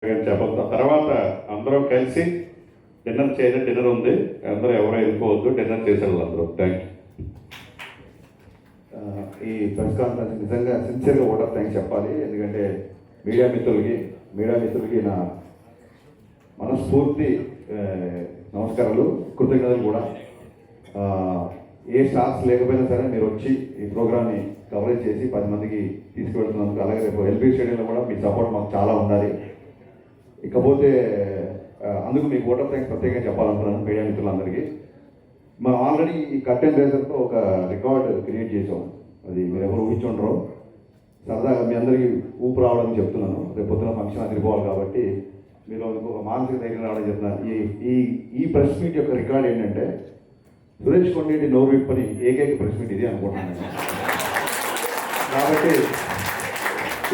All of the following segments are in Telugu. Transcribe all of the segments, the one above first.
చెప్పొద్దు. తర్వాత అందరం కలిసి డిన్నర్ చేయాలి. డిన్నర్ ఉంది, అందరూ ఎవరో వెళ్ళిపోవద్దు. డిన్నర్ చేసేవాళ్ళు అందరూ. Thank you. ఈ ప్రెస్ కాన్ఫరెన్స్ నిజంగా సిన్సియర్గా కూడా థ్యాంక్స్ చెప్పాలి. ఎందుకంటే మీడియా మిత్రులకి నా మనస్ఫూర్తి నమస్కారాలు, కృతజ్ఞతలు కూడా. ఏ స్టార్స్ లేకపోయినా సరే మీరు వచ్చి ఈ ప్రోగ్రామ్ని కవరేజ్ చేసి 10 మందికి తీసుకువెళ్తున్నందుకు, అలాగే రేపు ఎల్బీ స్టేడియంలో కూడా మీ సపోర్ట్ మాకు చాలా ఉండాలి. ఇకపోతే అందుకు మీకు ఓట్ ఆఫ్ థ్యాంక్స్ ప్రత్యేకంగా చెప్పాలనుకున్నాను మీడియా మిత్రులందరికీ. మనం ఆల్రెడీ ఈ కర్టెన్ రేజర్తో ఒక రికార్డ్ క్రియేట్ చేసాం. అది మీరు ఎవరు ఊహించుండరు. సరదాగా మీ అందరికీ ఊపు రావడానికి చెప్తున్నాను. రేపు పొద్దున ఫంక్షన్ అదిరిపోవాలి కాబట్టి మీరు ఒక మానసిక ధైర్యం రావడం చెప్తున్నాను. ఈ ప్రెస్ మీట్ యొక్క రికార్డ్ ఏంటంటే సురేష్ కొండేటి నోరు విప్పని ఏకైక ప్రెస్ మీట్ ఇది అనుకుంటున్నాను నేను. కాబట్టి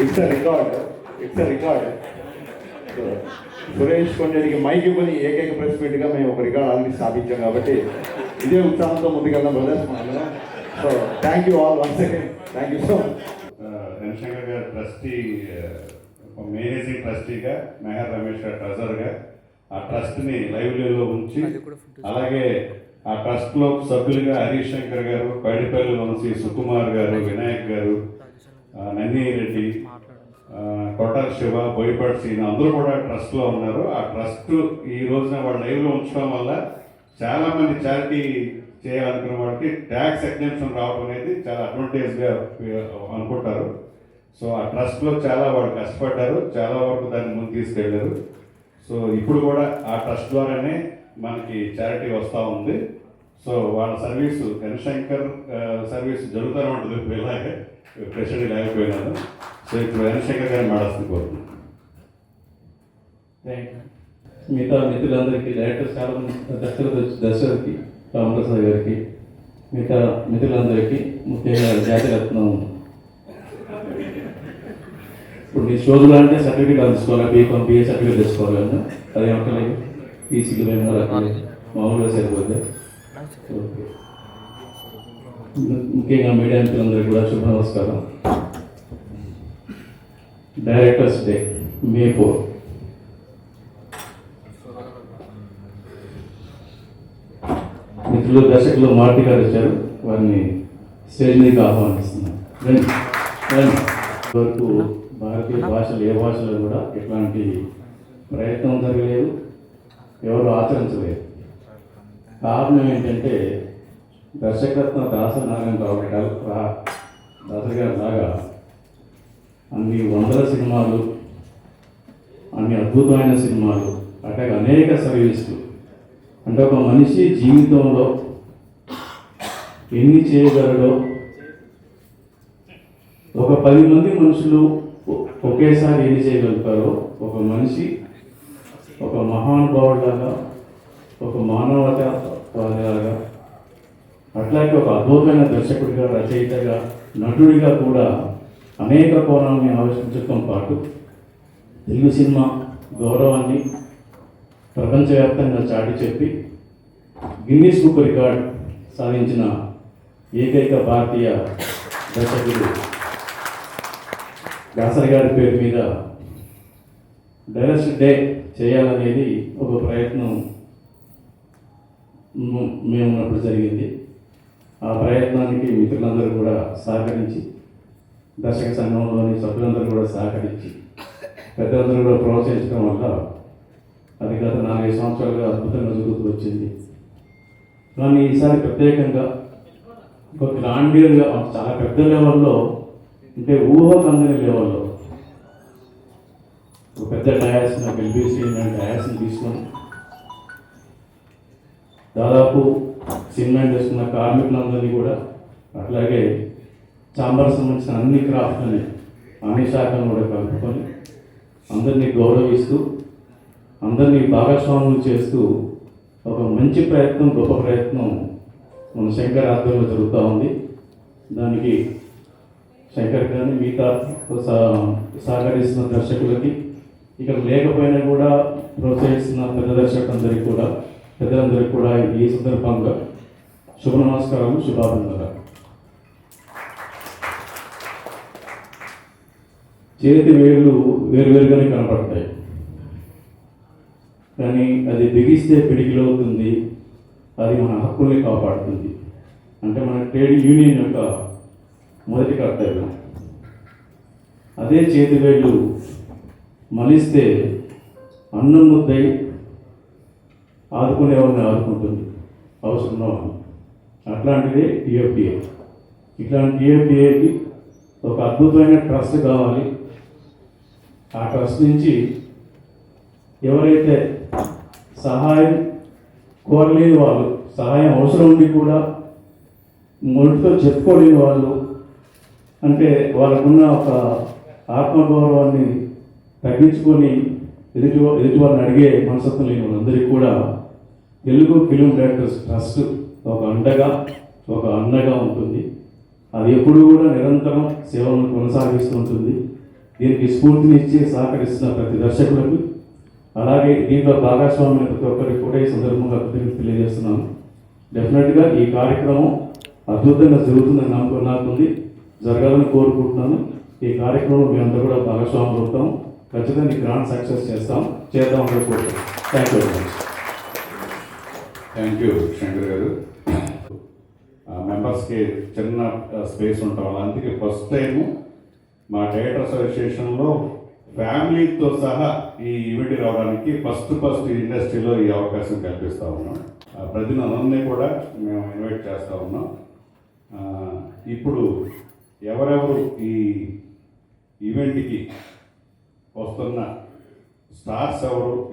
ఇట్స్ ఎ రికార్డ్. సురేష్ కొండేటికి మైక్ ఇవ్వని ఏకైక ప్రెస్ మీట్గా మేము ఒక రికార్డ్ ఆల్రెడీ స్థాపించాం. కాబట్టి ఇదే ఉత్సాహంతో ముందుకెళ్దాం brothers. So thank you all once again. Thank you so much. Ranashankar garu trustee, managing ట్రస్టీగా, మెహర్ రమేష్ గారు ట్రెజరర్గా ఆ ట్రస్ట్ని లైవ్లీలో ఉంచి, అలాగే ఆ ట్రస్ట్లో సభ్యులుగా హరీష్ శంకర్ గారు, పైడిపల్లి వంశీ, సుకుమార్ గారు, వినాయక్ గారు, నందిరెడ్డి, కొట్టాల శివ, బోయపాటి సీన్ అందరూ కూడా ట్రస్ట్లో ఉన్నారు. ఆ ట్రస్ట్ ఈ రోజున వాళ్ళు లైవ్లో ఉంచడం వల్ల చాలామంది చారిటీ చేయాలనుకున్న వాళ్ళకి ట్యాక్స్ ఎగ్జెంప్షన్ రావడం అనేది చాలా అడ్వాంటేజ్గా అనుకుంటారు. సో ఆ ట్రస్ట్లో చాలా వాళ్ళు కష్టపడ్డారు, చాలా వరకు దాన్ని ముందు తీసుకెళ్ళారు. సో ఇప్పుడు కూడా ఆ ట్రస్ట్ ద్వారానే మనకి చారిటీ వస్తూ ఉంది. సో వాళ్ళ సర్వీసు రణశంకర్ సర్వీస్ జరుగుతూనే ఉంటుంది. ఇలాగే ప్రెసిడెంట్ లేకపోయినాను. సో ఇప్పుడు రణశంకర్ గారిని మాట్లాడుతూ కోరుతున్నాను. మిగతా మిత్రులందరికీ, డైరెక్టర్స్ చాలా మంది, దర్శకులకి, రామప్రసాద్ గారికి, మిగతా మిత్రులందరికీ, ముఖ్యంగా జాతిరత్నం. ఇప్పుడు మీ షోజులో అంటే సర్టిఫికేట్ తీసుకోవాలి, బీకామ్ బిఏ సర్టిఫికేట్ తీసుకోవాలి కదా, అది అక్కర్లేదు. ఈసీలు మామూలుగా సరిపోతే. ముఖ్యంగా మీడియా మిత్రులందరికీ కూడా శుభ నమస్కారం. డైరెక్టర్స్ డే మే 4. మిత్రులు దర్శకులు మార్తి గారు వచ్చారు, వారిని స్టేజ్ మీదకి ఆహ్వానిస్తున్నాను. వరకు భారతీయ భాషలు ఏ భాషలో కూడా ఎట్లాంటి ప్రయత్నం జరగలేదు, ఎవరు ఆచరించలేదు. కారణం ఏంటంటే దర్శకత్వం దాసనారాయణరావు గారి లాగా అన్ని వందల సినిమాలు, అన్ని అద్భుతమైన సినిమాలు, అట్లాగే అనేక సర్వీసులు, అంటే ఒక మనిషి జీవితంలో ఎన్ని చేయగలడో, ఒక 10 మంది మనుషులు ఒకేసారి ఎన్ని చేయగలుగుతారో, ఒక మనిషి ఒక మహానుభావులాగా, ఒక మానవతావాదిలాగా, అట్లాగే ఒక అద్భుతమైన దర్శకుడిగా, రచయితగా, నటుడిగా కూడా అనేక కోణాలని ఆవిష్కరించడంతో పాటు తెలుగు సినిమా గౌరవాన్ని ప్రపంచవ్యాప్తంగా చాటి చెప్పి గిన్నీస్ బుక్ రికార్డ్ సాధించిన ఏకైక భారతీయ దర్శకుడు దాసరి గారి పేరు మీద డైరెక్టర్ డే చేయాలనేది ఒక ప్రయత్నం మేము ఉన్నప్పుడు జరిగింది. ఆ ప్రయత్నానికి మిత్రులందరూ కూడా సహకరించి, దర్శక సంఘంలోని సభ్యులందరూ కూడా సహకరించి, పెద్దలందరూ కూడా ప్రోత్సహించడం వల్ల అది గత 4 సంవత్సరాలుగా అద్భుతంగా జరుగుతూ వచ్చింది. కానీ ఈసారి ప్రత్యేకంగా ఒక గ్రాండియర్గా, చాలా పెద్ద లెవెల్లో, అంటే ఊహకందని లెవెల్లో ఒక పెద్ద డయాస్ని, ఎల్బీసీ డయాస్ని తీసుకొని దాదాపు సినిమా చేస్తున్న కార్మికులందరినీ కూడా, అట్లాగే చాంబర్ సంబంధించిన అన్ని క్రాఫ్ట్లని, అన్ని శాఖలను కూడా కలుపుకొని అందరినీ గౌరవిస్తూ, అందరినీ భాగస్వాములు చేస్తూ ఒక మంచి ప్రయత్నం, గొప్ప ప్రయత్నం మన శంకర్ ఆధ్వర్యంలో జరుగుతూ ఉంది. దానికి శంకర్ గారిని, మిగతా సహకరిస్తున్న దర్శకులకి, ఇక్కడ లేకపోయినా కూడా ప్రోత్సహిస్తున్న పెద్దలందరికీ కూడా ఈ సందర్భంగా శుభ నమస్కారాలు, శుభాభినందనలు. చేతి వేళ్ళు వేరువేరుగానే కనపడతాయి, కానీ అది బిగిస్తే పిడికిలవుతుంది, అది మన హక్కుల్ని కాపాడుతుంది. అంటే మన ట్రేడ్ యూనియన్ యొక్క మొదటి కర్తవ్యం. అదే చేతివేళ్ళు మలిస్తే అన్నం ముద్దై ఆదుకునేవాడిని ఆదుకుంటుంది అవసరంలో. అట్లాంటిదే టీఎఫ్డిఏ. ఇట్లాంటి టీఎఫ్డిఏకి ఒక అద్భుతమైన ట్రస్ట్ కావాలి. ఆ ట్రస్ట్ నుంచి ఎవరైతే సహాయం కోరలేని వాళ్ళు, సహాయం అవసరం ఉండి కూడా మొదటితో చెప్పుకోలేని వాళ్ళు, అంటే వాళ్ళకున్న ఒక ఆత్మగౌరవాన్ని తగ్గించుకొని ఎదుటి వారిని అడిగే మనస్తత్వం లేని వాళ్ళందరికీ కూడా తెలుగు ఫిలిం డైరెక్టర్స్ ట్రస్ట్ ఒక అండగా, ఒక అన్నగా ఉంటుంది. అది ఎప్పుడు కూడా నిరంతరం సేవలను కొనసాగిస్తూ ఉంటుంది. దీనికి స్ఫూర్తినిచ్చి సహకరిస్తున్న ప్రతి దర్శకులకు, అలాగే దీంట్లో భాగస్వామ్యం ప్రతి ఒక్కరికి కూడా ఈ సందర్భంగా కృతజ్ఞతలు తెలియజేస్తున్నాను. డెఫినెట్గా ఈ కార్యక్రమం అద్భుతంగా జరుగుతుందని నమ్మకం నాకుంది, జరగాలని కోరుకుంటున్నాను. ఈ కార్యక్రమం మీ అందరూ కూడా భాగస్వాములు అవుతాం. ఖచ్చితంగా ఈ గ్రాండ్ సక్సెస్ చేద్దామని కోరుకుంటున్నాం. Thank you very much. Thank you Shankar గారు. మెంబర్స్కి చిన్న స్పేస్ ఉంటాం వల్ల, అందుకే ఫస్ట్ టైము మా డైరెక్టర్ అసోసియేషన్లో ఫ్యామిలీతో సహా ఈ ఈవెంట్ రావడానికి ఫస్ట్ ఇండస్ట్రీలో ఈ అవకాశం కల్పిస్తూ ఉన్నాం. ప్రతినిధులందరినీ కూడా మేము ఇన్వైట్ చేస్తూ ఉన్నాం. ఇప్పుడు ఎవరెవరు ఈ ఈవెంట్కి వస్తున్న స్టార్స్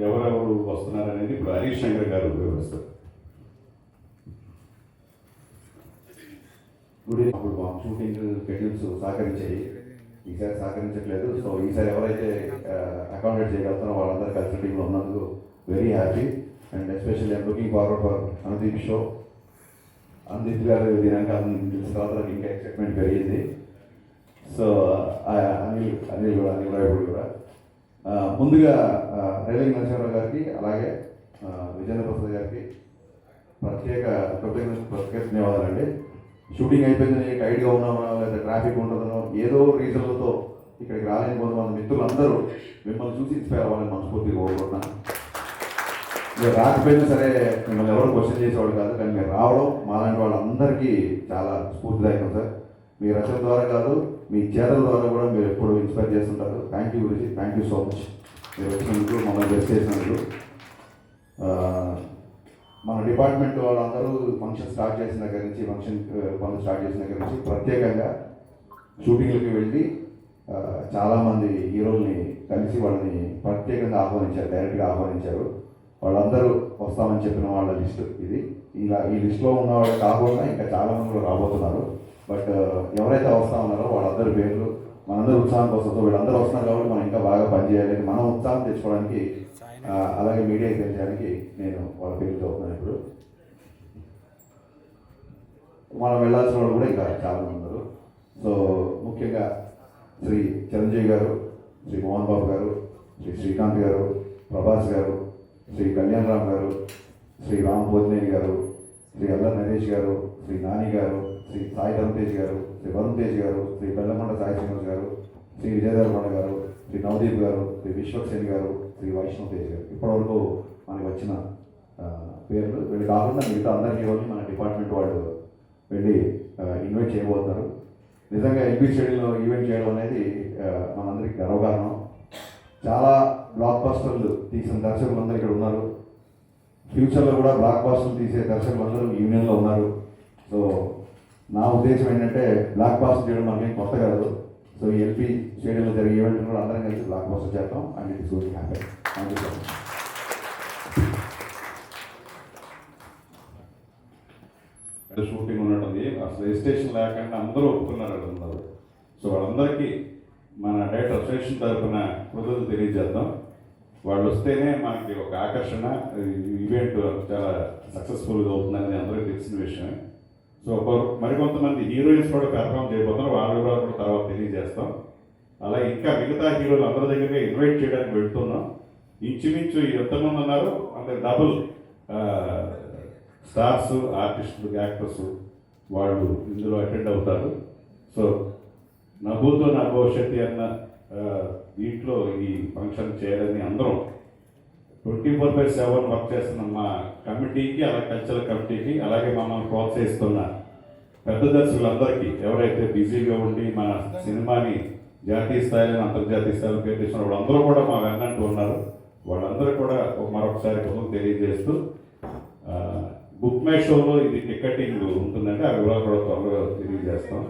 ఎవరెవరు వస్తున్నారు అనేది ఇప్పుడు హరీష్ శంకర్ గారు వివరిస్తారు. అప్పుడు మా షూటింగ్ షెడ్యూల్స్ సహకరించాయి, ఈసారి సహకరించట్లేదు. సో ఈసారి ఎవరైతే అకామిడేట్ చేయగలుగుతారో వాళ్ళందరూ కలిసి టీంలో ఉన్నందుకు very happy. And especially I'm looking forward for Anudeep show. Anudeep గారు దీనికి తెలిసిన తర్వాత ఇంకా ఎక్సైట్మెంట్ పెరిగింది. సో అనిల్ రాయపూడి కూడా ముందుగా రైలింగ్ నరసింహారావు గారికి, అలాగే విజేంద్ర ప్రసాద్ గారికి ప్రత్యేక ధన్యవాదాలండి. షూటింగ్ అయిపోయిందని టైట్గా ఉన్నామో, లేదా ట్రాఫిక్ ఉంటుందనో, ఏదో రీజన్లతో ఇక్కడికి రాలేని కొంతమంది మిత్రులందరూ మిమ్మల్ని చూసి ఇన్స్పైర్ అవ్వాలని మనస్ఫూర్తిగా కోరుకుంటున్నాను. మీరు రాకపోయినా సరే మిమ్మల్ని ఎవరు క్వశ్చన్ చేసేవాడు కాదు, కానీ మీరు రావడం మాలాంటి వాళ్ళందరికీ చాలా స్ఫూర్తిదాయకం సార్. మీ రచన ద్వారా కాదు, మీ చేతల ద్వారా కూడా మీరు ఎప్పుడు ఇన్స్పైర్ చేస్తుంటారు. థ్యాంక్ యూ గురించి, థ్యాంక్ యూ సో మచ్. మీరు వచ్చినందుకు, మమ్మల్ని బెస్ట్ చేసినందుకు. మన డిపార్ట్మెంట్ వాళ్ళందరూ ఫంక్షన్ స్టార్ట్ చేసిన దగ్గర నుంచి, పనులు స్టార్ట్ చేసిన దగ్గర నుంచి ప్రత్యేకంగా షూటింగ్లకి వెళ్ళి చాలామంది హీరోల్ని కలిసి వాళ్ళని ప్రత్యేకంగా ఆహ్వానించారు, డైరెక్ట్గా ఆహ్వానించారు. వాళ్ళందరూ వస్తామని చెప్పిన వాళ్ళ లిస్టు ఇది. ఇలా ఈ లిస్టులో ఉన్న వాళ్ళు కాకుండా ఇంకా చాలామంది కూడా రాబోతున్నారు. బట్ ఎవరైతే వస్తా ఉన్నారో వాళ్ళందరి పేర్లు మనందరూ ఉత్సాహం కోసం, వీళ్ళందరూ వస్తున్నారు కాబట్టి మనం ఇంకా బాగా పనిచేయాలి, మనం ఉత్సాహం తెచ్చుకోవడానికి, అలాగే మీడియాకి తెలియడానికి నేను వాళ్ళ పేర్లు చదువుతున్నాను. ఇప్పుడు మనం వెళ్ళాల్సిన వాళ్ళు కూడా ఇంకా చాలామంది ఉన్నారు. సో ముఖ్యంగా శ్రీ చిరంజీవి గారు, శ్రీ మోహన్ బాబు గారు, శ్రీ శ్రీకాంత్ గారు, ప్రభాస్ గారు, శ్రీ కళ్యాణ్ రామ్ గారు, శ్రీ రామ్ పోతినేని గారు, శ్రీ అల్లర్ నరేష్ గారు, శ్రీ నాని గారు, శ్రీ సాయి ధరమ్ తేజ్ గారు, శ్రీ వరుణ్ తేజ్ గారు, శ్రీ బెల్లమండ సాయి శ్రీనివాస్ గారు, శ్రీ విజయధర్మణ గారు, శ్రీ నవదీప్ గారు, శ్రీ విశ్వక్సేన్ గారు, శ్రీ వైష్ణవ్ తేజ్ గారు. ఇప్పటివరకు మనకి వచ్చిన పేర్లు. వీళ్ళు కాకుండా మిగతా అందరికీ రోజు మన డిపార్ట్మెంట్ వాళ్ళు వెళ్ళి ఇన్వైట్ చేయబోతున్నారు. నిజంగా ఎంపీ స్టేడియంలో ఈవెంట్ చేయడం అనేది మనందరికీ గర్వకారణం. చాలా బ్లాక్ బస్టర్లు తీసిన దర్శకులందరూ ఇక్కడ ఉన్నారు. ఫ్యూచర్లో కూడా బ్లాక్ బస్టర్లు తీసే దర్శకులందరూ యూనియన్లో ఉన్నారు. సో నా ఉద్దేశం ఏంటంటే బ్లాక్ బస్టర్ చేయడం మనకేం కొత్త కాదు. సో ఈ ఎల్పీ స్టేడియంలో జరిగే ఈవెంట్ కూడా అందరం కలిసి బ్లాక్ బస్టర్ చేద్దాం. And it is going happy. Thank you so much. Shooting ఉన్నట్టుంది, అసలు రిజిస్ట్రేషన్ లేకుండా అందరూ ఒప్పుకున్నారు ఉన్నారు. సో వాళ్ళందరికీ మన డైరెక్టర్ అసోసియేషన్ తరఫున కృతజ్ఞతలు తెలియజేద్దాం. వాళ్ళు వస్తేనే మనకి ఒక ఆకర్షణ, ఈవెంట్ చాలా సక్సెస్ఫుల్గా అవుతుందని అందరికీ తెలిసిన విషయమే. సో మరికొంతమంది హీరోయిన్స్ కూడా పెర్ఫామ్ చేయబోతున్నారు, వాళ్ళు కూడా తర్వాత తెలియజేస్తాం. అలాగే ఇంకా మిగతా హీరోలు అందరి దగ్గరగా ఇన్వైట్ చేయడానికి వెళ్తున్నాం. ఇంచుమించు ఎంతమంది ఉన్నారు అంటే డబుల్ స్టార్స్, ఆర్టిస్టులు, యాక్టర్స్ వాళ్ళు ఇందులో అటెండ్ అవుతారు. సో నా భూతో నా భవిష్యత్తు అన్న దీంట్లో ఈ ఫంక్షన్ చేయాలని అందరం 24/7 వర్క్ చేస్తున్న మా కమిటీకి, అలాగే కల్చరల్ కమిటీకి, అలాగే మమ్మల్ని ప్రోత్సహిస్తున్న పెద్ద దర్శకులందరికీ, ఎవరైతే బిజీగా ఉండి మన సినిమాని జాతీయ స్థాయిలో అంతర్జాతీయ స్థాయిలో పేరు తెచ్చిన వాళ్ళందరూ కూడా మా వెన్నంటూ ఉన్నారు. వాళ్ళందరూ కూడా మరొకసారి కోసం తెలియజేస్తూ, బుక్ మై షోలో ఇది టికెటింగ్ ఉంటుందంటే ఆ వివరాలు కూడా త్వరగా తెలియజేస్తాం.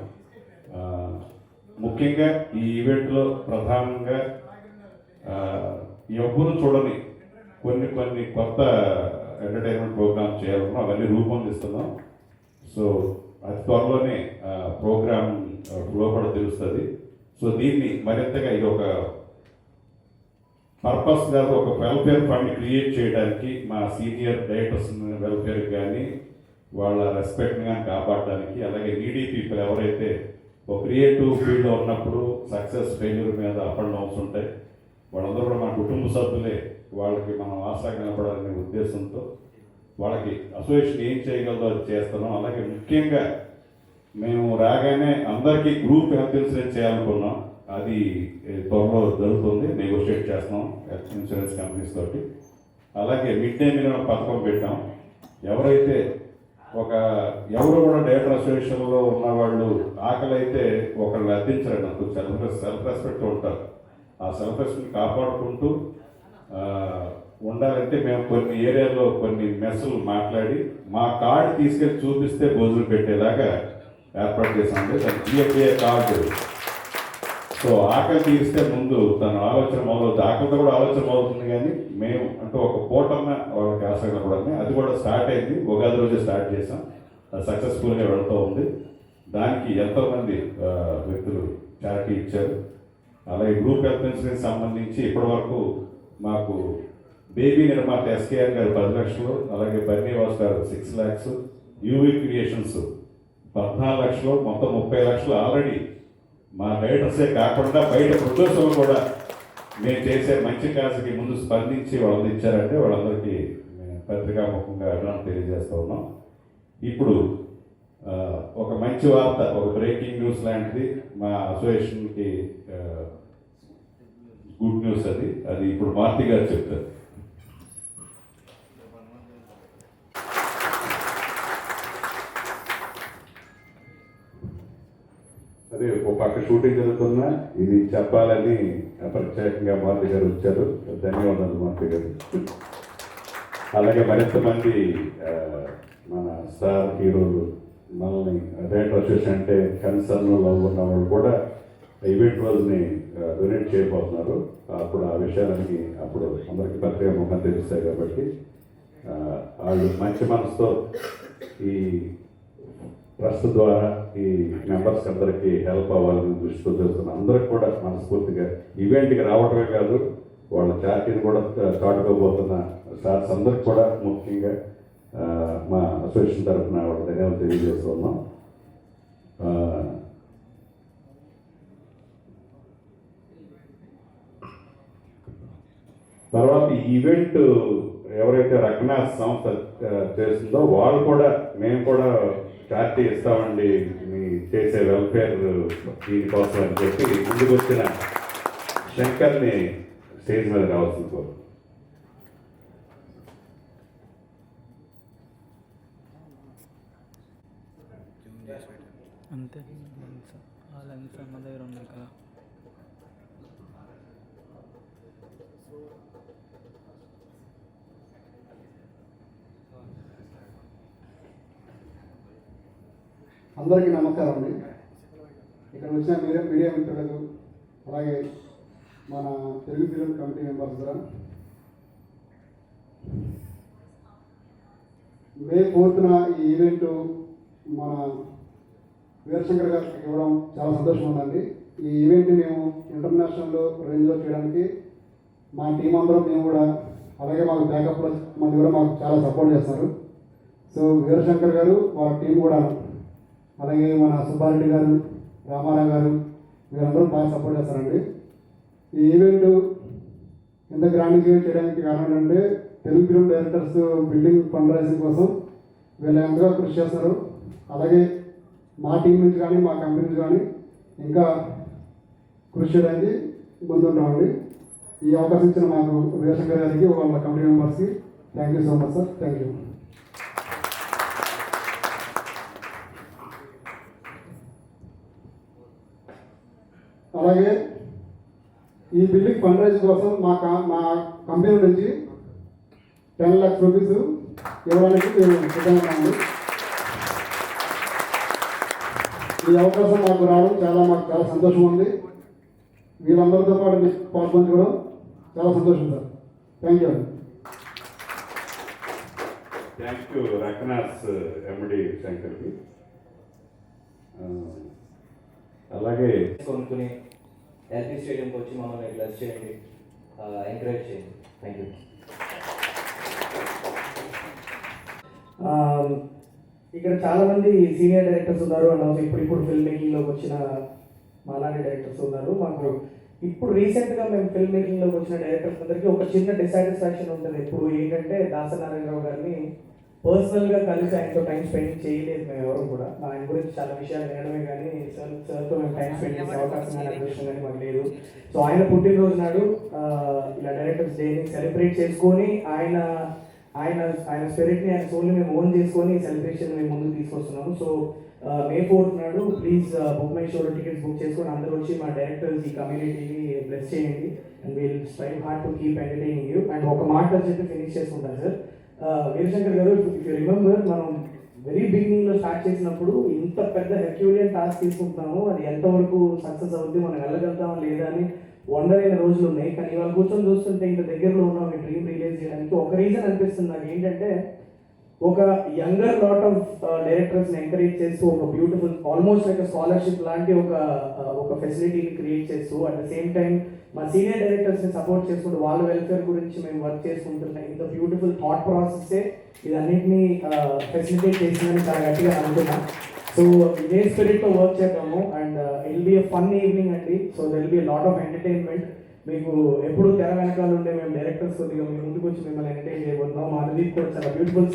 ముఖ్యంగా ఈ ఈవెంట్లో ప్రధానంగా ఎవ్వరూ చూడని కొన్ని కొత్త ఎంటర్టైన్మెంట్ ప్రోగ్రామ్ చేయాలన్నా అవన్నీ రూపొందిస్తున్నాం. సో అతి త్వరలోనే ప్రోగ్రామ్ లోపల తెలుస్తుంది. సో దీన్ని మరింతగా ఇది ఒక పర్పస్ కాదు, ఒక వెల్ఫేర్ ఫండ్ క్రియేట్ చేయడానికి మా సీనియర్ డైరెక్టర్స్ వెల్ఫేర్ కానీ వాళ్ళ రెస్పెక్ట్ని కానీ కాపాడడానికి, అలాగే నీడీ పీపుల్ ఎవరైతే ఒక క్రియేటివ్ ఫీల్డ్లో ఉన్నప్పుడు సక్సెస్ ఫెయిల్యూర్ మీద అప్ అండ్ డౌన్స్ ఉంటాయి, వాళ్ళందరూ కూడా మన కుటుంబ సభ్యులే, వాళ్ళకి మనం ఆశ కనపడాలనే ఉద్దేశంతో వాళ్ళకి అసోసియేషన్ ఏం చేయగలదో అది చేస్తున్నాం. అలాగే ముఖ్యంగా మేము రాగానే అందరికీ గ్రూప్ హెల్త్ ఇన్సూరెన్స్ చేయాలనుకున్నాం. అది త్వరలో జరుగుతుంది, నెగోషియేట్ చేస్తున్నాం హెల్త్ ఇన్సూరెన్స్ కంపెనీస్ తోటి. అలాగే మిడ్ డే మీల్ పథకం పెట్టాం. ఎవరైతే ఎవరు కూడా డైరెక్టర్ అసోసియేషన్లో ఉన్నవాళ్ళు ఆకలి అయితే ఒకళ్ళు అర్థించరు, నాకు సెల్ఫ్ రెస్పెక్ట్ ఉంటారు. ఆ సెల్ఫ్ రెస్పెక్ట్ కాపాడుకుంటూ ఉండాలంటే మేము కొన్ని ఏరియాలో కొన్ని మెస్సులు మాట్లాడి మా కార్డు తీసుకెళ్ళి చూపిస్తే భోజనం పెట్టేలాగా ఏర్పాటు చేసామంటే దాని జిఎఫ్ఏ కార్డు. సో ఆకలి తీరిస్తే ముందు తన ఆలోచన మొదలవుతుంది, ఆకలితో కూడా ఆలోచన మొదలవుతుంది. కానీ మేము అంటే ఒక పూటన్న వాళ్ళకి ఆశగా కూడా అది కూడా స్టార్ట్ అయింది, ఉగాది రోజే స్టార్ట్ చేసాం. అది సక్సెస్ఫుల్గా వెళ్తూ ఉంది. దానికి ఎంతోమంది వ్యక్తులు చారిటీ ఇచ్చారు. అలాగే గ్రూప్ హెల్త్ ఇన్సూరెన్స్ సంబంధించి ఇప్పటివరకు మాకు బేబీ నిర్మాత ఎస్కేఆర్ గారు 10 లక్షలు, అలాగే బన్నీవాస్ గారు 6 lakhs, యూవీ క్రియేషన్స్ 14 లక్షలు, మొత్తం 30 లక్షలు ఆల్రెడీ మా డైరెక్టర్సే కాకుండా బయట ప్రొడ్యూసర్లు కూడా మేము చేసే మంచి కాసుకి ముందు స్పందించి వాళ్ళని ఇచ్చారంటే వాళ్ళందరికీ పత్రికాముఖంగా అభినందన తెలియజేస్తూ ఉన్నాం. ఇప్పుడు ఒక మంచి వార్త, ఒక బ్రేకింగ్ న్యూస్ లాంటిది మా అసోసియేషన్కి గుడ్ న్యూస్. అది ఇప్పుడు మారుతి గారు చెప్తారు. అదే ఒక పక్క షూటింగ్ జరుగుతున్నా ఇది చెప్పాలని ప్రత్యేకంగా మారుతి గారు వచ్చారు. ధన్యవాదాలు మారుతి గారు. అలాగే మరింత మంది మన స్టార్ హీరోలు మనల్ని డైరెక్టర్ అసోసియేషన్ అంటే కన్సర్న్ లవ్ ఉన్న వాళ్ళు కూడా ఈవెంట్ రోజుని డొనేట్ చేయబోతున్నారు. అప్పుడు ఆ విషయాలన్నీ అప్పుడు అందరికీ ప్రత్యేక ముఖం తెలుస్తాయి. కాబట్టి వాళ్ళు మంచి మనసుతో ఈ ట్రస్ట్ ద్వారా ఈ మెంబర్స్ అందరికీ హెల్ప్ అవ్వాలని దృష్టితో చేస్తున్న అందరికి కూడా మనస్ఫూర్తిగా ఈవెంట్కి రావడమే కాదు, వాళ్ళ చారిటీని కూడా చాటుకోబోతున్న స్టార్స్ అందరికి కూడా ముఖ్యంగా మా అసోసియేషన్ తరఫున వాళ్ళ ధన్యవాదాలు తెలియజేస్తున్నాం. తర్వాత ఈ ఈవెంట్ ఎవరైతే రకనా సంస్థ చేస్తుందో వాళ్ళు కూడా మేము కూడా చారిటీ ఇస్తామండి మీ చేసే వెల్ఫేర్ దీనికోసం అని చెప్పి ముందుకు వచ్చిన శంకర్ని స్టేజ్ మీద రావాల్సింది కోరు. అంతే ఆ లెన్స్ అన్న దగ్గర ఉంది కదా. అందరికీ నమస్కారం అండి. ఇక్కడ వచ్చిన మీడియా మిత్రులకు, అలాగే మన తెలుగు ఫిలిం కమిటీ మెంబర్స్ కూడా మే 4th ఈ ఈవెంట్ మన వీరశంకర్ గారికి ఇవ్వడం చాలా సంతోషం ఉందండి. ఈ ఈవెంట్ మేము ఇంటర్నేషనల్ రేంజ్లో చేయడానికి మా టీం అందరం మేము కూడా, అలాగే మాకు బ్యాకప్లో మంది కూడా మాకు చాలా సపోర్ట్ చేస్తారు. సో వీరశంకర్ గారు వాళ్ళ టీం కూడా, అలాగే మన సుబ్బారెడ్డి గారు, రామారావు గారు, వీరందరూ బాగా సపోర్ట్ చేస్తారండి. ఈ ఈవెంట్ ఇంత గ్రాండ్గా చేయడానికి కారణం ఏంటంటే Telugu film directors building fund raising కోసం వీళ్ళు ఎంతగా కృషి చేస్తారు. అలాగే మా టీం నుంచి కానీ మా కంపెనీ నుంచి కానీ ఇంకా కృషి చేయడానికి ముందుంటామండి. ఈ అవకాశం ఇచ్చిన మాకు వీరశంకర్ గారికి వాళ్ళ కమిటీ మెంబర్స్కి thank you so much sir. Thank you. అలాగే ఈ బిల్డింగ్ ఫండ్ రైజ్ కోసం మా కంపెనీ నుంచి 10 lakhs రూపీస్ ఇవ్వడానికి మేము సిద్ధంగా ఉన్నాము. ఈ అవకాశం మాకు రావడం మాకు చాలా సంతోషం ఉంది. వీళ్ళందరితో పాటు మీకు పాల్పంచుకోవడం చాలా సంతోషం సార్. థ్యాంక్ యూ అండి. థ్యాంక్ యూ రఘునాథ్ ఎండి శంకర్కి. అలాగే కొనుక్కుని ఎల్పీ స్టేడియంకి వచ్చి మమ్మల్ని బ్లెస్ చేయండి, ఎంకరేజ్ చేయండి. Thank you. ఇక్కడ చాలామంది సీనియర్ డైరెక్టర్స్ ఉన్నారు అండ్ ఆల్సో ఇప్పుడు ఫిల్మ్ మేకింగ్లోకి వచ్చిన మాలాంటి డైరెక్టర్స్ ఉన్నారు. మాకు ఇప్పుడు రీసెంట్గా మేము ఫిల్మ్ మేకింగ్లోకి వచ్చిన డైరెక్టర్స్ అందరికీ ఒక చిన్న డిసాటిస్ఫాక్షన్ ఉంటుంది. ఇప్పుడు ఏంటంటే దాసనారాయణరావు గారిని పర్సనల్గా కలిసి ఆయనతో టైం స్పెండ్ చేయలేదు మేము ఎవరు కూడా. ఆయన గురించి చాలా విషయాలు వినడమే కానీ సార్తో మేము టైం స్పెండ్ చేసే అవకాశం కానీ అదృష్టం కానీ మాకు లేదు. సో ఆయన పుట్టినరోజు నాడు ఇలా డైరెక్టర్స్ డేని సెలబ్రేట్ చేసుకొని ఆయన ఆయన ఆయన స్పిరిట్ని ఆయన సోల్ని మేము ఓన్ చేసుకొని సెలబ్రేషన్ మేము ముందుకు తీసుకొస్తున్నాము. సో May 4th నాడు ప్లీజ్ బుక్ మై షోలో టికెట్స్ బుక్ చేసుకొని అందరూ వచ్చి మా డైరెక్టర్స్ ఈ కమ్యూనిటీని బ్లెస్ చేయండి and we'll strive hard to keep entertaining you. And ఒక మాట చెప్పి ఫినిష్ చేసుకుంటాను sir. Veerashankar garu, if you remember, మనం వెరీ బిగినింగ్లో స్టార్ట్ చేసినప్పుడు ఇంత పెద్ద హెర్క్యూలియన్ టాస్క్ తీసుకుంటున్నాము, అది ఎంతవరకు సక్సెస్ అవుతుంది, మనం వెళ్ళగలుగుతామా లేదా అని వండర్ అయిన రోజులు ఉన్నాయి. కానీ ఇవాళ కూర్చొని చూస్తుంటే ఇంత దగ్గరలో ఉన్నాం ఈ డ్రీమ్ రియలైజ్ చేయడానికి. ఒక రీజన్ అనిపిస్తుంది నాకు ఏంటంటే, ఒక యంగర్ లాట్ ఆఫ్ డైరెక్టర్స్ని ఎంకరేజ్ చేస్తూ ఒక బ్యూటిఫుల్ ఆల్మోస్ట్ లైక్ స్కాలర్షిప్ లాంటి ఒక ఫెసిలిటీని క్రియేట్ చేస్తూ అట్ ద సేమ్ టైం మా సీనియర్ డైరెక్టర్స్ని సపోర్ట్ చేసుకుంటూ వాళ్ళ వెల్ఫేర్ గురించి మేము వర్క్ చేసుకుంటున్నాం. ఇంత బ్యూటిఫుల్ థాట్ ప్రాసెస్సే ఇదన్నింటినీ ఫెసిలిటేట్ చేసిందని చాలా గట్టిగా అనుకున్నాం. సో ఇదే స్పిరిట్తో వర్క్ చేద్దాము and it will be a fun evening అండి. So there will be a lot of entertainment. మీకు ఎప్పుడు తెర వెనకాల ఉండే మేము డైరెక్టర్స్ కొద్దిగా మీ ముందుకు వచ్చి మిమ్మల్ని ఎంటర్టైన్ చేయబోతున్నాం. మా అనుదీప్ కూడా చాలా బ్యూటిఫుల్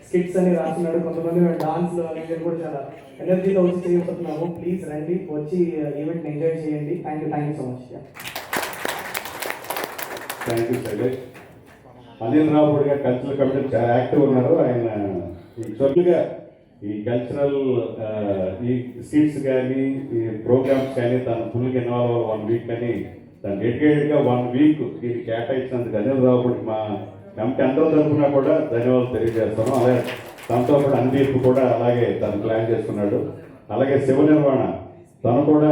స్కిట్స్ అని రాస్తున్నాడు. కొంతమంది మేము డాన్స్లో అనేది కూడా చాలా ఎనర్జీతో వచ్చి చేయబోతున్నాము. ప్లీజ్ రండి, వచ్చి ఈవెంట్ని ఎంజాయ్ చేయండి. Thank you so much. Thank you Shailesh. Anil Ravipudi గారు కల్చరల్ కమిటీ చాలా యాక్టివ్ ఉన్నారు. ఆయన యాక్చువల్గా ఈ కల్చరల్ ఈ స్కిట్స్ కానీ ఈ ప్రోగ్రామ్స్ కానీ తను ఫుల్గా ఇన్వాల్వ్ 1 వీక్ అని తను డెడికేటెడ్గా 1 వీక్ దీనికి కేటాయించినందుకు అనిల్ రావుపూడి మా కమిటీ అందరూ తరఫున కూడా ధన్యవాదాలు తెలియజేస్తాను. అలాగే తనతో పాటు అనుదీప్ కూడా అలాగే తను ప్లాన్ చేసుకున్నాడు. అలాగే శివ నిర్వాణ తను కూడా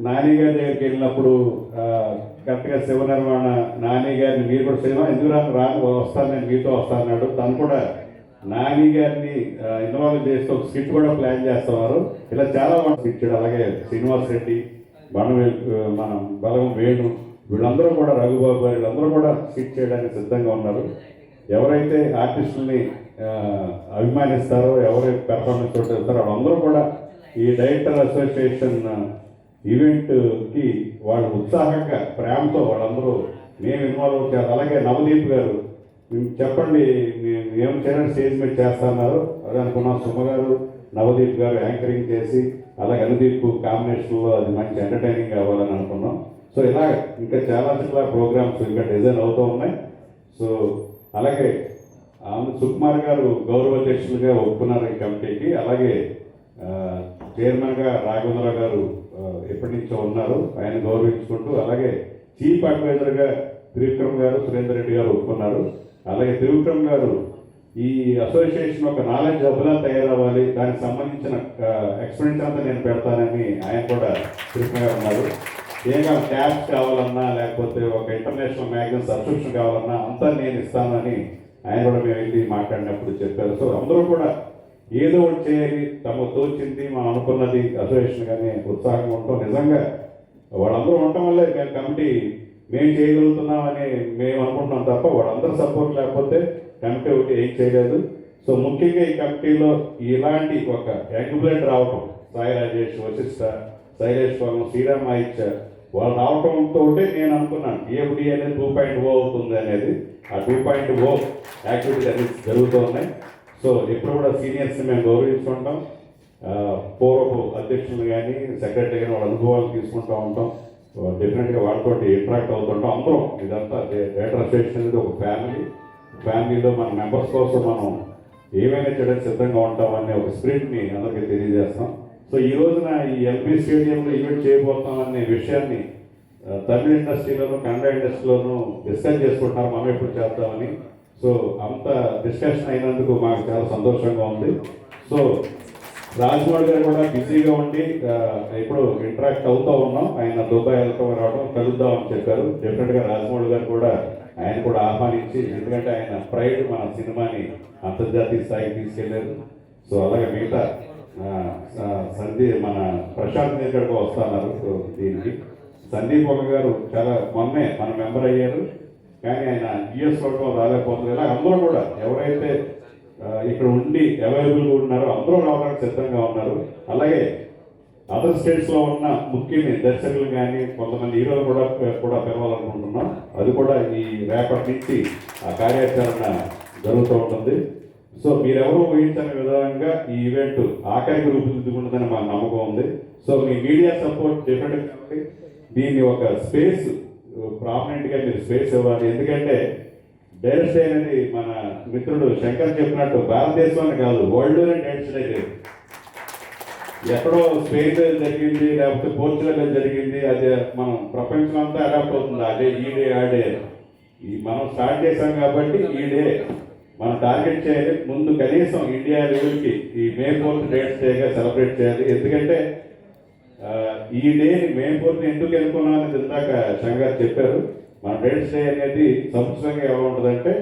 నాని గారి దగ్గరికి వెళ్ళినప్పుడు కరెక్ట్గా శివ నిర్మాణ నాని గారిని మీరు కూడా సినిమా ఎందుకు వస్తాను, నేను మీతో వస్తానన్నాడు. తను కూడా నాని గారిని ఇన్వాల్వ్ చేస్తూ ఒక స్కిట్ కూడా ప్లాన్ చేస్తున్నారు. ఇలా చాలా మంది ఇచ్చాడు. అలాగే శ్రీనివాస్ రెడ్డి, మన బలం వేణు, వీళ్ళందరూ కూడా రఘుబాబు గారు వీళ్ళందరూ కూడా స్కిట్ చేయడానికి సిద్ధంగా ఉన్నారు. ఎవరైతే ఆర్టిస్టుల్ని అభిమానిస్తారో, ఎవరైతే పెర్ఫార్మెన్స్ చూస్తారో వాళ్ళందరూ కూడా ఈ డైరెక్టర్ అసోసియేషన్ ఈవెంట్కి వాళ్ళు ఉత్సాహంగా ప్రేమతో వాళ్ళందరూ మేము ఇన్వాల్వ్ అవుతారు. అలాగే నవదీప్ గారు చెప్పండి ఏం చేయాలని స్టేజ్ మీద చేస్తున్నారు అది అనుకున్నాం. సుమ గారు, నవదీప్ గారు యాంకరింగ్ చేసి అలాగే అనుదీప్ కాంబినేషన్లో అది మంచి ఎంటర్టైనింగ్ కావాలని అనుకున్నాం. సో ఇలా ఇంకా చాలా ప్రోగ్రామ్స్ ఇంకా డిజైన్ అవుతూ ఉన్నాయి. సో అలాగే సుకుమార్ గారు గౌరవ అధ్యక్షులుగా ఒప్పుకున్నారు ఈ కమిటీకి. అలాగే చైర్మన్గా రాఘవేంద్రరావు గారు ఎప్పటి నుంచో ఉన్నారు, ఆయన గౌరవించుకుంటూ. అలాగే చీఫ్ అడ్వైజర్గా త్రివిక్రమ్ గారు, సురేందర్ రెడ్డి గారు ఒప్పుకున్నారు. అలాగే త్రివిక్రమ్ గారు ఈ అసోసియేషన్ ఒక నాలెడ్జ్ హబ్లా తయారవ్వాలి, దానికి సంబంధించిన ఎక్స్పెరిమెంట్ అంతా నేను పెడతానని ఆయన కూడా త్రివిక్రమ్ గారు ఉన్నారు. ఏగా ట్యాబ్స్ కావాలన్నా లేకపోతే ఒక ఇంటర్నేషనల్ మ్యాగజైన్ సబ్స్క్రిప్షన్ కావాలన్నా అంతా నేను ఇస్తానని ఆయన కూడా మేము వెళ్ళి మాట్లాడినప్పుడు చెప్పారు. సో అందరూ కూడా ఏదో ఒకటి చేయాలి, తమకు తోచింది మనం అనుకున్నది అసోసియేషన్ కానీ ఉత్సాహంగా ఉంటాం. నిజంగా వాళ్ళందరూ ఉండటం వల్లే మేము కమిటీ మేము చేయగలుగుతున్నామని మేము అనుకుంటున్నాం తప్ప వాళ్ళందరూ సపోర్ట్ లేకపోతే కమిటీ ఒకటి ఏం చేయలేదు. సో ముఖ్యంగా ఈ కమిటీలో ఇలాంటి ఒక యంగ్ బ్లడ్ రావటం, సాయి రాజేష్, వశిష్ఠ, శైలేష్ వర్మ, శ్రీరామ్ ఆయిచ్చ వాళ్ళు రావటంతో నేను అనుకున్నాను ఏఎఫ్డి అనేది 2.0 అవుతుంది అనేది. ఆ 2.0 యాక్టివిటీస్ అన్ని జరుగుతూ ఉన్నాయి. సో ఎప్పుడు కూడా సీనియర్స్ని మేము గౌరవించుకుంటాం. పూర్వపు అధ్యక్షులు కానీ సెక్రటరీ కానీ వాళ్ళ అనుభవాలు తీసుకుంటూ ఉంటాం. డెఫినెట్గా వాళ్ళతో ఇంటరాక్ట్ అవుతుంటాం. అందరం ఇదంతా థియేటర్ అసోసియేషన్ అనేది ఒక ఫ్యామిలీలో మన మెంబర్స్ కోసం మనం ఏమైనా చేయడానికి సిద్ధంగా ఉంటామనే ఒక స్పిరిట్ని అందరికీ తెలియజేస్తాం. సో ఈ రోజున ఈ ఎల్బీ స్టేడియంలో ఈవెంట్ చేయబోతాం అనే విషయాన్ని తమిళ ఇండస్ట్రీలోను కన్నడ ఇండస్ట్రీలోనూ డిస్కస్ చేసుకుంటున్నారు, మనం ఎప్పుడు చేద్దామని. సో అంత డిస్కషన్ అయినందుకు మాకు చాలా సంతోషంగా ఉంది. సో రాజమౌళి గారు కూడా బిజీగా ఉండి ఇప్పుడు ఇంటరాక్ట్ అవుతూ ఉన్నాం. ఆయన దుబాయ్ వెళ్తూ రావడం కలుద్దామని చెప్పారు. డెఫినెట్గా రాజమౌళి గారు కూడా ఆయన కూడా ఆహ్వానించి, ఎందుకంటే ఆయన ప్రైడ్ మన సినిమాని అంతర్జాతీయ స్థాయికి తీసుకెళ్లారు. సో అలాగే మిగతా మన ప్రశాంత్ నీల్ కూడా వస్తున్నారు. సో దీనికి సందీప్ ఒక గారు చాలా మొన్నే మన మెంబర్ అయ్యారు, కానీ ఆయన యుఎస్ లో రాలేకపోతుంది. ఇలా అందరూ కూడా ఎవరైతే ఇక్కడ ఉండి అవైలబుల్గా ఉన్నారో అందరూ రావడానికి సిద్ధంగా ఉన్నారు. అలాగే అదర్ స్టేట్స్లో ఉన్న ముఖ్యమైన దర్శకులు కానీ కొంతమంది హీరోలు కూడా పిలవాలనుకుంటున్నాం. అది కూడా ఈ రేపటి నుంచి ఆ కార్యాచరణ జరుగుతూ ఉంటుంది. సో మీరెవరూ ఊహించని విధంగా ఈ ఈవెంట్ ఆఖరికి రూపుదిద్దుకుంటుందని మాకు నమ్మకం ఉంది. సో మీ మీడియా సపోర్ట్ డెఫినెట్గా దీన్ని ఒక స్పేస్ ప్రామినెంట్గా మీరు స్పేస్ ఇవ్వాలి. ఎందుకంటే డైరెక్ట్ డే అనేది మన మిత్రుడు శంకర్ చెప్పినట్టు భారతదేశంలోనే కాదు, వరల్డ్లోనే డైరెక్ట్ డే లేదు. ఎక్కడో స్పెయిన్ జరిగింది, లేకపోతే పోర్చుగల్ జరిగింది, అది మనం ప్రపంచం అంతా అడాప్ట్ అవుతుంది. అదే ఈ డే ఆ డే మనం స్టార్ట్ చేసాం కాబట్టి ఈ డే మనం టార్గెట్ చేయాలి. ముందు కనీసం ఇండియా లెవెల్కి ఈ మే 4th డేట్స్ డేగా సెలబ్రేట్ చేయాలి. ఎందుకంటే ఈ డేని మే 4th ఎందుకు ఎన్నుకున్నాం అనేది ఇందాక శంకర్ చెప్పారు. మన డేట్స్ డే అనేది సంవత్సరంగా ఎలా ఉంటుందంటే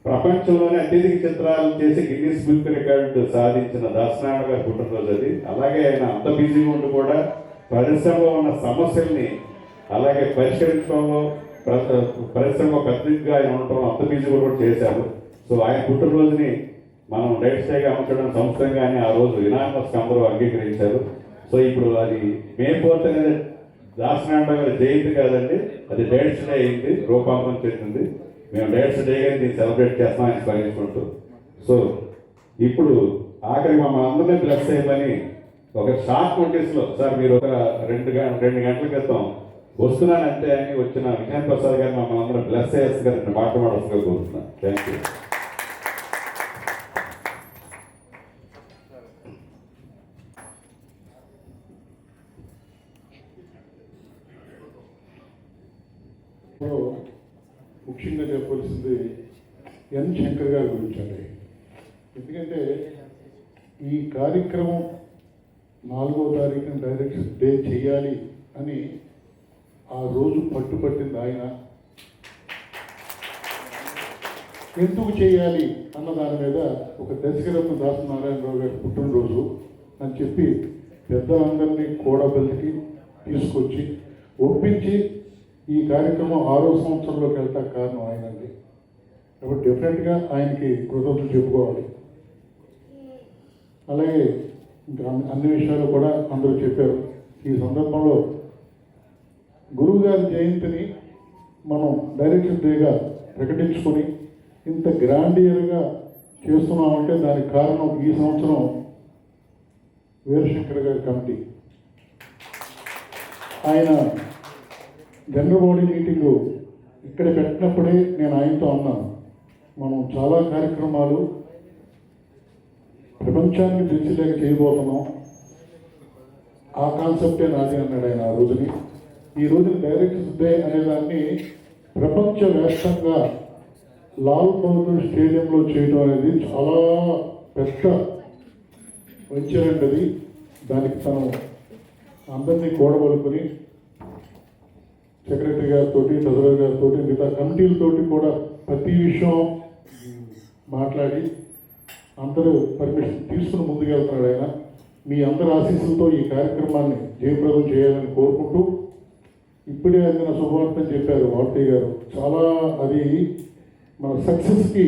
ప్రపంచంలోనే అత్యధిక చిత్రాలు చేసి గిన్నిస్ బుక్ రికార్డు సాధించిన దాసనారాయణ గారి పుట్టినరోజు అది. అలాగే ఆయన అంత బిజీగా ఉండి కూడా పరిశ్రమలో ఉన్న సమస్యల్ని అలాగే పరిష్కరించడంలో పరిశ్రమ పెద్దగా ఆయన ఉండటం అంత బిజీగా కూడా చేశారు. సో ఆయన పుట్టినరోజుని మనం డేట్స్ డేగా అమర్చడం సంవత్సరంగానే ఆ రోజు యునానిమస్ అందరూ అంగీకరించారు. సో ఇప్పుడు అది మే 4th అనేది దాసనారాయణ గారి జయంతి కాదండి, అది డేట్స్ డే అయింది, రూపాంతరం చెందింది. మేము డేట్స్ డేగా దీన్ని సెలబ్రేట్ చేస్తాం ఆయన స్మరించుకుంటూ. సో ఇప్పుడు ఆఖరి మమ్మల్ని అందరినీ బ్లెస్ చేయమని ఒక షార్ట్ నోటీస్లో, సార్ మీరు ఒక 2 గంటల క్రితం వస్తున్నానంటే అని వచ్చిన విజయన్ ప్రసాద్ గారిని మమ్మల్ని అందరూ బ్లెస్ చేయాల్సి గారిని మాట్లాడాల్సిందిగా కోరుతున్నాను. Thank you. ముఖ్యంగా చెప్పవలసింది ఎన్ శంకర్ గారి గురించి అండి. ఎందుకంటే ఈ కార్యక్రమం 4వ తారీఖున డైరెక్షన్ డే చేయాలి అని ఆ రోజు పట్టుపట్టింది ఆయన. ఎందుకు చేయాలి అన్న దాని మీద ఒక దశరథ దాసనారాయణరావు గారి పుట్టినరోజు అని చెప్పి పెద్దలందరినీ కూడబెలికి తీసుకొచ్చి ఒప్పించి ఈ కార్యక్రమం 6వ సంవత్సరంలోకి వెళ్తా కారణం ఆయనండి. కాబట్టి డెఫినెట్గా ఆయనకి కృతజ్ఞతలు చెప్పుకోవాలి. అలాగే ఇంకా అన్ని విషయాలు కూడా అందరూ చెప్పారు. ఈ సందర్భంలో గురువు గారి జయంతిని మనం డైరెక్టర్ డేగా ప్రకటించుకొని ఇంత గ్రాండియర్గా చేస్తున్నామంటే దానికి కారణం ఈ సంవత్సరం వీరశంకర్ గారి కమిటీ. ఆయన జనరల్ బాడీ మీటింగు ఇక్కడ పెట్టినప్పుడే నేను ఆయనతో అన్నాను, మనం చాలా కార్యక్రమాలు ప్రపంచానికి తెలిసేలాగా చేయబోతున్నాం, ఆ కాన్సెప్టే నాది అన్నాడు ఆయన ఆ రోజుని. ఈ రోజున డైరెక్టర్స్ డే అనేదాన్ని ప్రపంచవ్యాప్తంగా లాల్ బహదూర్ స్టేడియంలో చేయడం అనేది చాలా పెద్ద వెంచర్. దానికి తను అందరినీ కూడబలుకుని సెక్రటరీ గారితో, ట్రెజరర్ గారితో, మిగతా కమిటీలతోటి కూడా ప్రతి విషయం మాట్లాడి అందరూ పర్మిషన్ తీసుకుని ముందుకెళ్తున్నాడు ఆయన. మీ అందరి ఆశీస్సులతో ఈ కార్యక్రమాన్ని జయప్రదం చేయాలని కోరుకుంటూ, ఇప్పుడే అందిన శుభవార్త చెప్పారు మారుతి గారు, చాలా అది మన సక్సెస్కి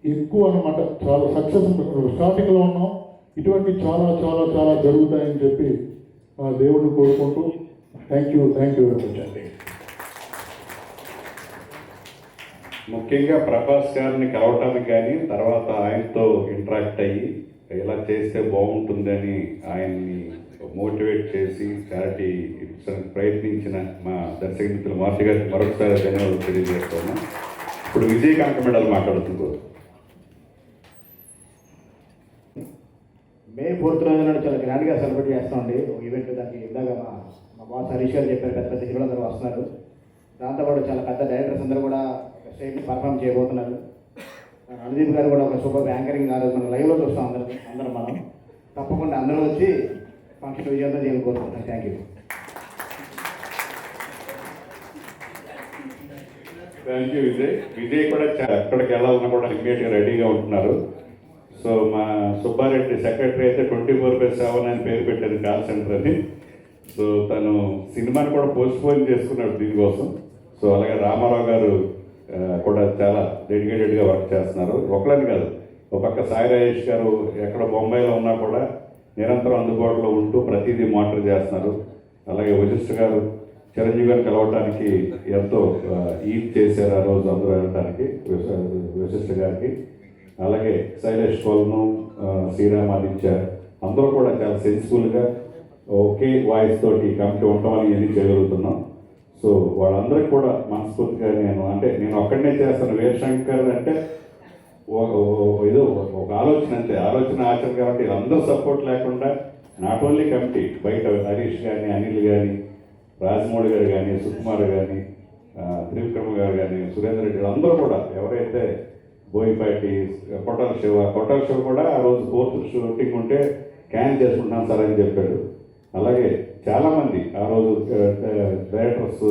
ఎక్కువ అన్నమాట. చాలా సక్సెస్ స్టార్టింగ్లో ఉన్నాం, ఇటువంటి చాలా చాలా చాలా జరుగుతాయని చెప్పి ఆ దేవుడిని కోరుకుంటూ థ్యాంక్ యూ వెరీ మచ్ అండి. ముఖ్యంగా ప్రభాస్ గారిని కలవటానికి కానీ తర్వాత ఆయనతో ఇంటరాక్ట్ అయ్యి ఇలా చేస్తే బాగుంటుందని ఆయన్ని మోటివేట్ చేసి చారిటీ ఇచ్చడానికి ప్రయత్నించిన మా దర్శక మిత్రులు మార్తి గారికి మరొకసారి ధన్యవాదాలు తెలియజేస్తున్నాం. ఇప్పుడు విజయకాంత మెడల్ మాట్లాడుతున్నారు. మే 4th రోజున చాలా గ్రాండ్గా సెలబ్రేట్ చేస్తామండి ఒక ఈవెంట్. దానికి ఇందాక మా బాస్ హరీష్ గారు చెప్పారు, పెద్ద పెద్ద హీరోలు అందరూ వస్తున్నారు. దాంతోపాటు చాలా పెద్ద డైరెక్టర్స్ అందరూ కూడా ఒక స్టేజ్ని పర్ఫామ్ చేయబోతున్నారు. అనుదీప్ గారు కూడా ఒక సూపర్ యాంకరింగ్ గారు మనం లైవ్లో చూస్తాం అందరం మనం. తప్పకుండా అందరూ వచ్చి ఫంక్షన్ విజయంతో చేయకపోతున్నాం. Thank you. Thank you Vijay. Vijay కూడా ఎక్కడికి వెళ్ళాలన్నా కూడా ఇమ్మీడియట్గా రెడీగా ఉంటున్నారు. సో మా సుబ్బారెడ్డి సెక్రటరీ అయితే 24/7 అని పేరు పెట్టారు కాల్ సెంటర్ అని. సో తను సినిమాని కూడా పోస్ట్పోన్ చేసుకున్నాడు దీనికోసం. సో అలాగే రామారావు గారు కూడా చాలా డెడికేటెడ్గా వర్క్ చేస్తున్నారు. ఒకళ్ళని కాదు, ఒక పక్క సాయి రాజేష్ గారు ఎక్కడ బొంబాయిలో ఉన్నా కూడా నిరంతరం అందుబాటులో ఉంటూ ప్రతిదీ మానిటర్ చేస్తున్నారు. అలాగే వశిష్ఠ గారు చిరంజీవి గారిని కలవటానికి ఎంతో ఈద్ చేశారు ఆ రోజు అందరూ వెళ్ళటానికి వశిష్ఠ గారికి. అలాగే శైలేష్ కోల్ను, శ్రీరామాదిత్య అందరూ కూడా చాలా సెన్సిబుల్గా ఒకే వాయిస్ తోటి కమిటీ ఉండటం అని ఇవన్నీ చేయగలుగుతున్నాం. సో వాళ్ళందరికీ కూడా మనస్ఫూర్తిగా నేను ఒక్కడనే చేస్తాను. వీరశంకర్ అంటే ఏదో ఒక ఆలోచన అంతే, ఆలోచన ఆచరణ. కాబట్టి అందరూ సపోర్ట్ లేకుండా నాట్ ఓన్లీ కమిటీ, బయట హరీష్ కానీ, అనిల్ కానీ, రాజమౌళి గారు కానీ, సుకుమార్ కానీ, త్రివిక్రమ గారు కానీ, సురేందర్ రెడ్డి అందరూ కూడా ఎవరైతే బోయిపాటి, కొట్టాల శివ కూడా ఆ రోజు 4th షూటింగ్ ఉంటే క్యాన్ చేసుకుంటున్నాను సార్ అని చెప్పాడు. అలాగే చాలామంది ఆ రోజు డైరెక్టర్స్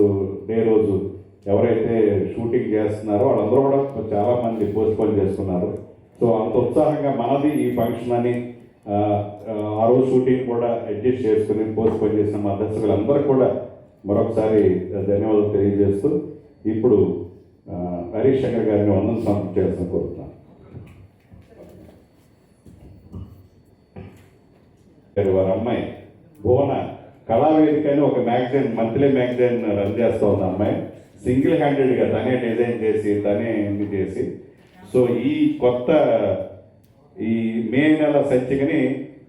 డే రోజు ఎవరైతే షూటింగ్ చేస్తున్నారో వాళ్ళందరూ కూడా చాలామంది పోస్ట్పోన్ చేసుకున్నారు. సో అంత ఉత్సాహంగా మనది ఈ ఫంక్షన్ అని ఆ రోజు షూటింగ్ కూడా అడ్జస్ట్ చేసుకుని పోస్ట్పోన్ చేసిన మా దర్శకులందరికీ కూడా మరొకసారి ధన్యవాదాలు తెలియజేస్తూ ఇప్పుడు హరీష్ శంకర్ గారిని వందనం సమర్పించాల్సిన కోరుతున్నాను. వారి అమ్మాయి భువన కళావేదిక అని ఒక మ్యాగజైన్, మంత్లీ మ్యాగజైన్ రన్ చేస్తూ ఉంది. అమ్మాయి సింగిల్ హ్యాండెడ్గా తనే డిజైన్ చేసి తనే ఎన్ని చేసి. సో ఈ కొత్త ఈ మే నెల సంచికని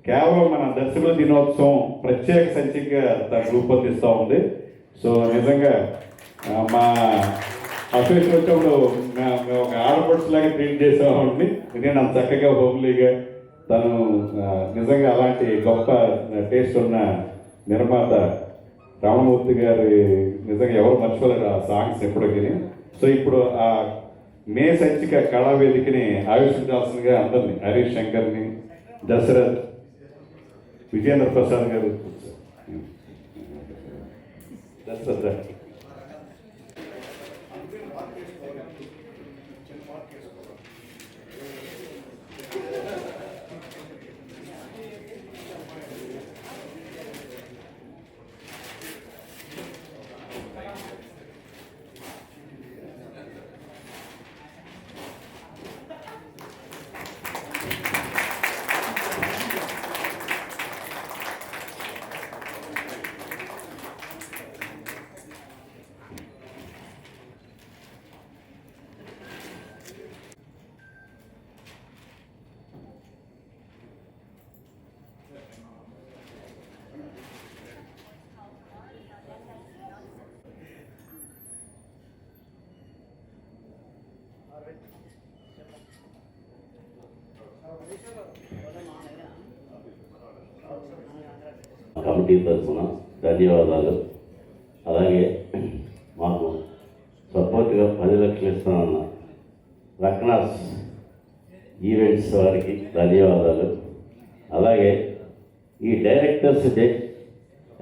కేవలం మన దర్శకుల దినోత్సవం ప్రత్యేక సంచికగా తను రూపొందిస్తూ ఉంది. సో నిజంగా మా అసోసియేషన్ వచ్చినప్పుడు మేము ఒక ఆడపడుచులాగా ట్రీట్ చేసామండి. నేను అంత చక్కగా హోమ్లీగా తను నిజంగా అలాంటి గొప్ప టేస్ట్ ఉన్న నిర్మాత రామమూర్తి గారి నిజంగా ఎవరు మర్చిపోలేరు ఆ సాంగ్స్ ఎప్పటికీ. సో ఇప్పుడు ఆ మే సంచిక కళావేదికని ఆవిష్కరించాల్సిందిగా అందరినీ హరీష్ శంకర్ని, దశరథ్, విజేంద్ర ప్రసాద్ గారు, దశరథ్ కమిటీ తరఫున ధన్యవాదాలు. అలాగే మాకు సపోర్ట్గా 10 లక్షలు ఇస్తానన్న రక్నాస్ ఈవెంట్స్ వారికి ధన్యవాదాలు. అలాగే ఈ డైరెక్టర్స్ డే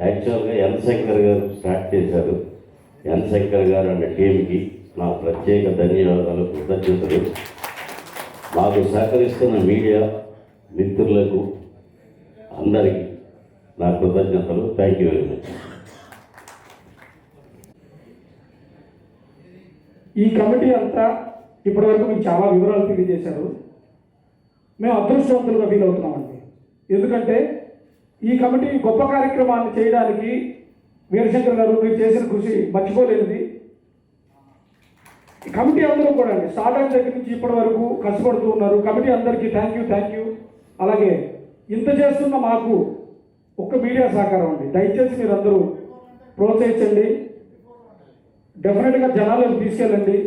యాక్చువల్గా ఎన్ శంకర్ గారు స్టార్ట్ చేశారు. ఎన్ శంకర్ గారు అనే టీంకి నా ప్రత్యేక ధన్యవాదాలు, కృతజ్ఞతలు. మాకు సహకరిస్తున్న మీడియా మిత్రులకు అందరికీ నా కృతజ్ఞతలు. Thank you very much. ఈ కమిటీ అంతా ఇప్పటివరకు మీకు చాలా వివరాలు తెలియజేశారు. మేము అదృష్టవంతులుగా ఫీల్ అవుతున్నామండి. ఎందుకంటే ఈ కమిటీ గొప్ప కార్యక్రమాన్ని చేయడానికి వీరశంకర్ గారు మీరు చేసిన కృషి మర్చిపోలేనిది. ఈ కమిటీ అందరూ కూడా అండి స్టార్ట్ అయిన దగ్గర నుంచి ఇప్పటి వరకు కష్టపడుతూ ఉన్నారు. కమిటీ అందరికీ థ్యాంక్ యూ. అలాగే ఇంత చేస్తున్న మాకు ఒక్క మీడియా సహకారం అండి. దయచేసి మీరు అందరూ ప్రోత్సహించండి, డెఫినెట్గా జనాలకు తీసుకెళ్ళండి.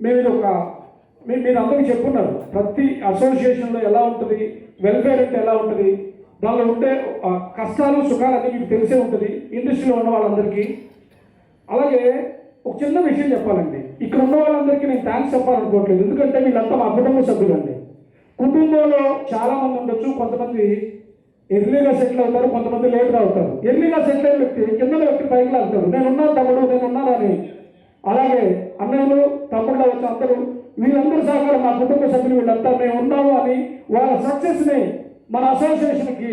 మేము ఇది మీరు అందరికీ చెప్పున్నారు, ప్రతి అసోసియేషన్లో ఎలా ఉంటుంది, వెల్ఫేర్ అంటే ఎలా ఉంటుంది, దానిలో ఉండే కష్టాలు సుఖాలు అన్నీ మీకు తెలిసే ఉంటుంది ఇండస్ట్రీలో ఉన్న వాళ్ళందరికీ. అలాగే ఒక చిన్న విషయం చెప్పాలండి, ఇక్కడ ఉన్న వాళ్ళందరికీ నేను థ్యాంక్స్ చెప్పాలనుకోవట్లేదు, ఎందుకంటే వీళ్ళంతా మా కుటుంబ సభ్యులండి. కుటుంబంలో చాలామంది ఉండొచ్చు, కొంతమంది ఎర్లీగా సెటిల్ అవుతారు, కొంతమంది లేట్గా అవుతారు. ఎర్లీగా సెటిల్ అయిన వ్యక్తి కింద వ్యక్తి పైకి వెళ్తారు, నేనున్నాను తమ్ముడు, నేనున్నానని. అలాగే అన్నయ్యలు తమ్ముళ్ళు వచ్చి అందరూ వీళ్ళందరూ సహకారం, మా కుటుంబ సభ్యులు వీళ్ళంతా మేము ఉన్నాము అని వాళ్ళ సక్సెస్ని మన అసోసియేషన్కి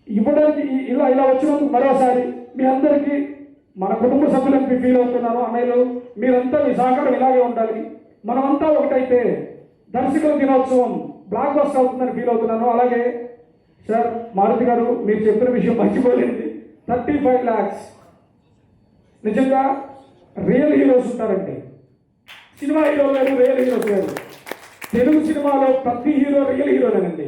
ఇవ్వడానికి ఇలా వచ్చినందుకు మరోసారి మీ అందరికీ మన కుటుంబ సభ్యులని ఫీల్ అవుతున్నాను. అన్నయ్యలు మీరంతా మీ సహకారం ఇలాగే ఉండాలి, మనమంతా ఒకటైతే దర్శకుల దినోత్సవం బ్లాక్ బస్టర్ అవుతుందని ఫీల్ అవుతున్నాను. అలాగే సార్ మారుతి గారు మీరు చెప్పిన విషయం మర్చిపోలేదు, 35 lakhs నిజంగా రియల్ హీరోస్ ఉంటారండి. సినిమా హీరోలు లేరు, రియల్ హీరోస్ లేరు. తెలుగు సినిమాలో ప్రతి హీరో రియల్ హీరోనేనండి.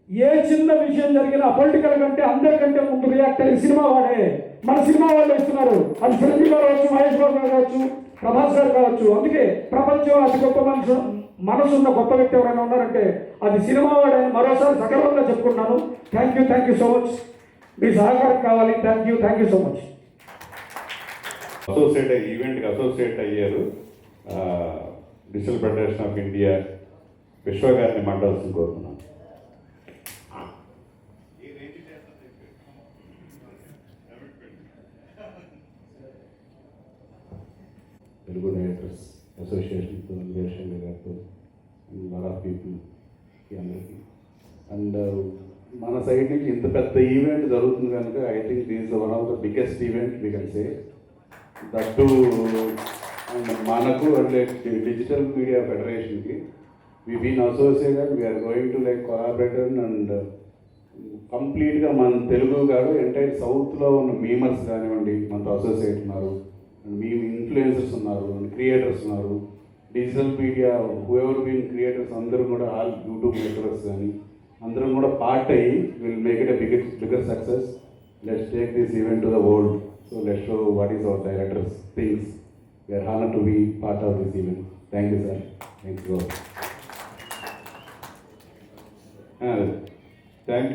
ఏ చిన్న విషయం జరిగినా పొలిటికల్ కంటే అందరికంటే ముందు రియాక్ట్ అయ్యే సినిమా వాడే, మన సినిమా వాళ్ళు ఇస్తున్నారు. అది చిరంజీవి గారు కావచ్చు, మహేష్ బాబు గారు కావచ్చు, ప్రభాస్ గారు కావచ్చు. అందుకే ప్రపంచంలో అతి గొప్ప మనసున్న గొప్ప వ్యక్తి ఎవరైనా ఉన్నారంటే అది సినిమా వాడని మరోసారి సగర్వంగా చెప్పుకుంటున్నాను. Thank you so much. మీ సహకారం కావాలి. Thank you so much. ఈవెంట్కి అసోసియేట్ అయ్యారు digital federation of India Vishwa గారిని మాట్లాడాల్సింది కోరుతున్నాను. తెలుగు డైరెక్టర్స్ అసోసియేషన్తో వీరశంకర్ గారితో లాట్ ఆఫ్ పీపుల్కి అందరికీ. అండ్ మన సైడ్ నుంచి ఇంత పెద్ద ఈవెంట్ జరుగుతుంది కనుక I think this one of the biggest event we can say that. మనకు అంటే డిజిటల్ మీడియా ఫెడరేషన్కి we been associated, we are going to like collaborator and కంప్లీట్గా మన తెలుగు కాదు ఎంటైర్ సౌత్లో ఉన్న మీమర్స్ కానివ్వండి మనతో అసోసియేట్ ఉన్నారు, మేము ఇన్ఫ్లుయెన్సర్స్ ఉన్నారు, క్రియేటర్స్ ఉన్నారు, digital media whoever been creators అందరూ కూడా ఆల్ యూట్యూబ్ నెట్వర్క్స్ కానీ అందరం కూడా పార్ట్ అయ్యి will make it a bigger success. Let's take this event to the world. So let's show what is our directors things. We are honoured to be part of this event. Thank you sir. Thank you.